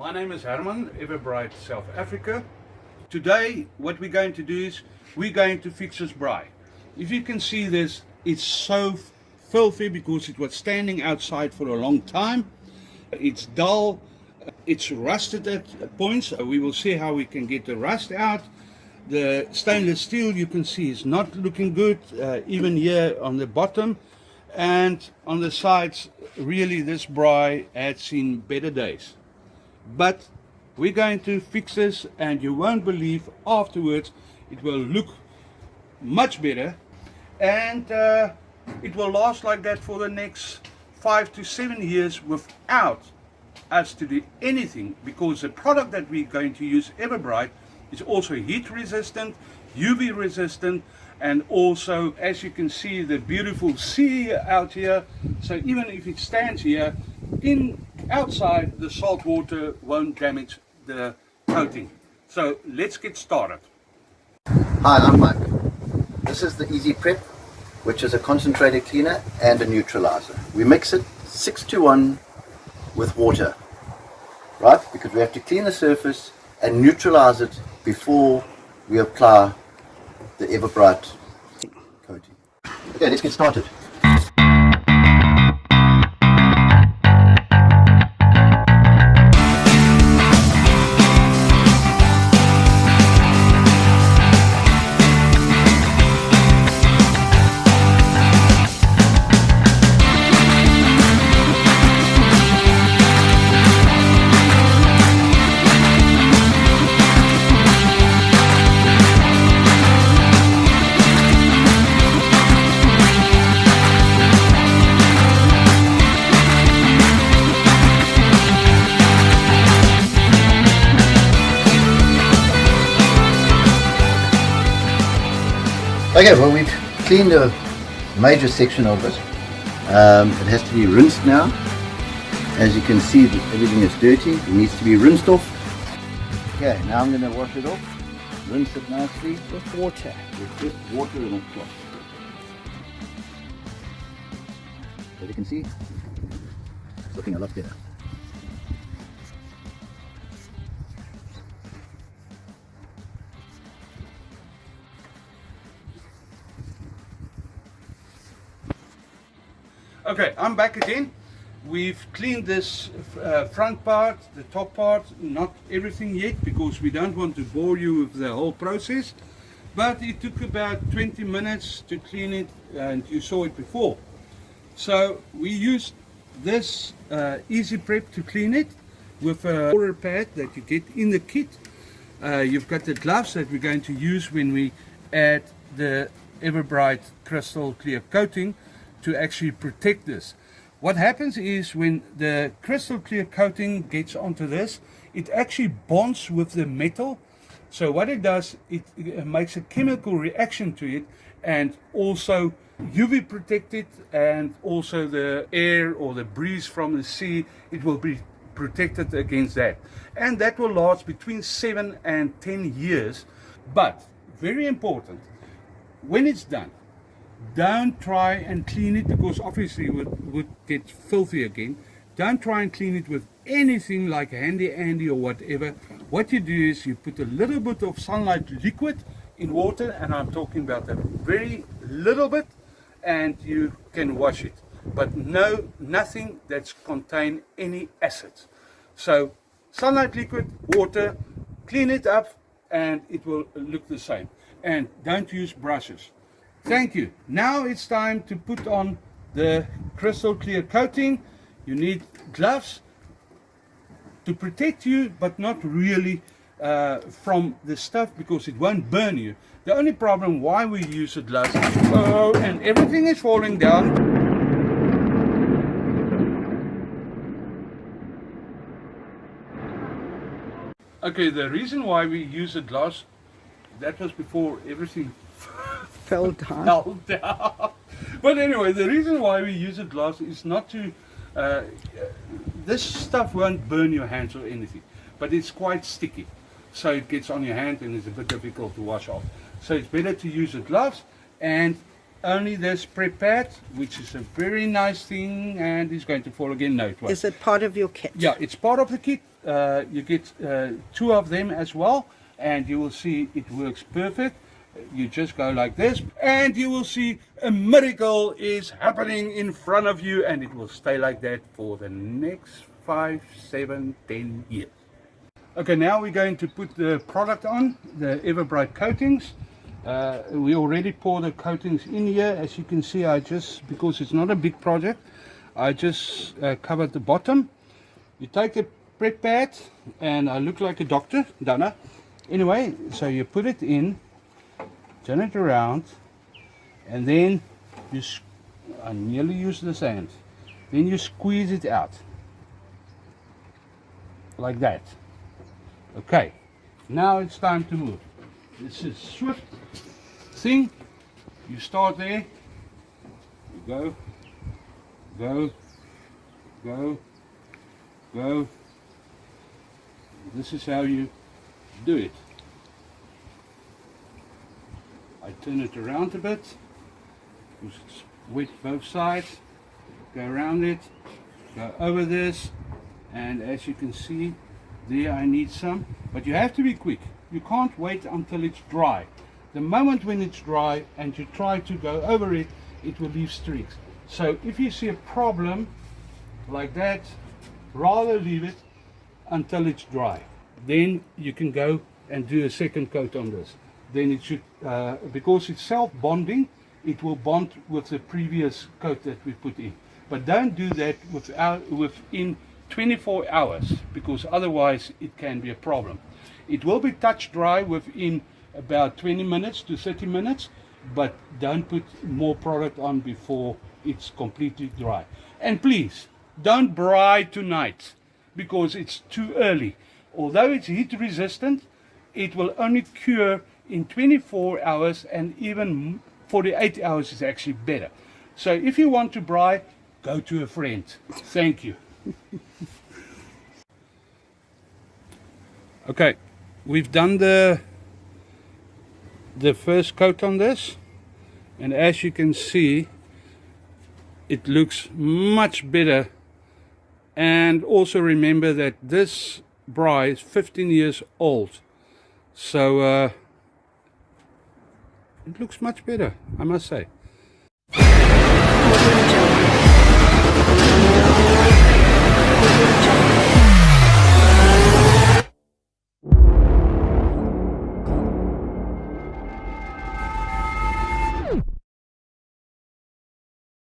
My name is Herman, Everbrite, South Africa. Today what we're going to do is we're going to fix this braai. If you can see this, it's so filthy because it was standing outside for a long time. It's dull, it's rusted at points. We will see how we can get the rust out. The stainless steel, you can see, is not looking good, even here on the bottom. And on the sides, really this braai had seen better days. But we're going to fix this, and you won't believe afterwards it will look much better, and it will last like that for the next 5 to 7 years without us to do anything, because the product that we're going to use, Everbrite, is also heat resistant, UV resistant, and also, as you can see, the beautiful sea out here. So even if it stands here outside, the salt water won't damage the coating. So let's get started. Hi, I'm Mike. This is the Easy Prep, which is a concentrated cleaner and a neutralizer. We mix it 6:1 with water, right? Because we have to clean the surface and neutralize it before we apply the Everbrite coating. Okay, let's get started. Okay, well, we've cleaned a major section of it. It has to be rinsed now. As you can see, everything is dirty. It needs to be rinsed off. Okay, now I'm going to wash it off. Rinse it nicely. With water. With just water and a cloth. As you can see, it's looking a lot better. Okay, I'm back again. We've cleaned this front part, the top part, not everything yet, because we don't want to bore you with the whole process. But it took about 20 minutes to clean it, and you saw it before. So we used this Easy Prep to clean it with a water pad that you get in the kit. You've got the gloves that we're going to use when we add the Everbrite crystal clear coating to actually protect this. What happens is when the crystal clear coating gets onto this, it actually bonds with the metal. So what it does, it makes a chemical reaction to it, and also UV protected, and also the air or the breeze from the sea, it will be protected against that. And that will last between 7 and 10 years. But very important, when it's done, don't try and clean it, because obviously it would get filthy again. Don't try and clean it with anything like Handy Andy or whatever. What you do is you put a little bit of sunlight liquid in water, and I'm talking about a very little bit, and you can wash it. But nothing that's contain any acids. So sunlight liquid, water, clean it up, and it will look the same. And don't use brushes. Thank you. Now it's time to put on the crystal clear coating. You need gloves to protect you, but not really from the stuff, because it won't burn you. The only problem why we use the gloves, and everything is falling down. Okay, the reason why we use the gloves, that was before everything Fell down. fell down. But anyway, the reason why we use a glass is not to, this stuff won't burn your hands or anything, but it's quite sticky. So it gets on your hand and it's a bit difficult to wash off. So it's better to use the gloves, and only this prep pad, which is a very nice thing, and it's going to fall again. No, it won't. Is it part of your kit? Yeah, it's part of the kit. you get 2 of them as well, and you will see it works perfect. You just go like this and you will see a miracle is happening in front of you, and it will stay like that for the next 5, 7, 10 years. Okay, now we're going to put the product on, the Everbrite Coatings. We already poured the coatings in here. As you can see, I just, because it's not a big project, I just covered the bottom. You take a prep pad, and I look like a doctor, don't I? Anyway, so you put it in, turn it around, and then you, I nearly use the sand, then you squeeze it out, like that. Okay, now it's time to move. This is swift thing. You start there, you go, go, go, go. This is how you do it. I turn it around a bit, wet both sides, go around it, go over this, and as you can see there, I need some, but you have to be quick. You can't wait until it's dry. The moment when it's dry and you try to go over it, it will leave streaks. So if you see a problem like that, rather leave it until it's dry. Then you can go and do a second coat on this. Then it should, because it's self-bonding, it will bond with the previous coat that we put in. But don't do that within 24 hours, because otherwise it can be a problem. It will be touch dry within about 20 minutes to 30 minutes, but don't put more product on before it's completely dry. And please, don't braai tonight, because it's too early. Although it's heat resistant, it will only cure in 24 hours, and even 48 hours is actually better. So if you want to braai, go to a friend. Thank you. Okay, we've done the first coat on this, and as you can see, it looks much better. And also remember that this braai is 15 years old, so it looks much better, I must say.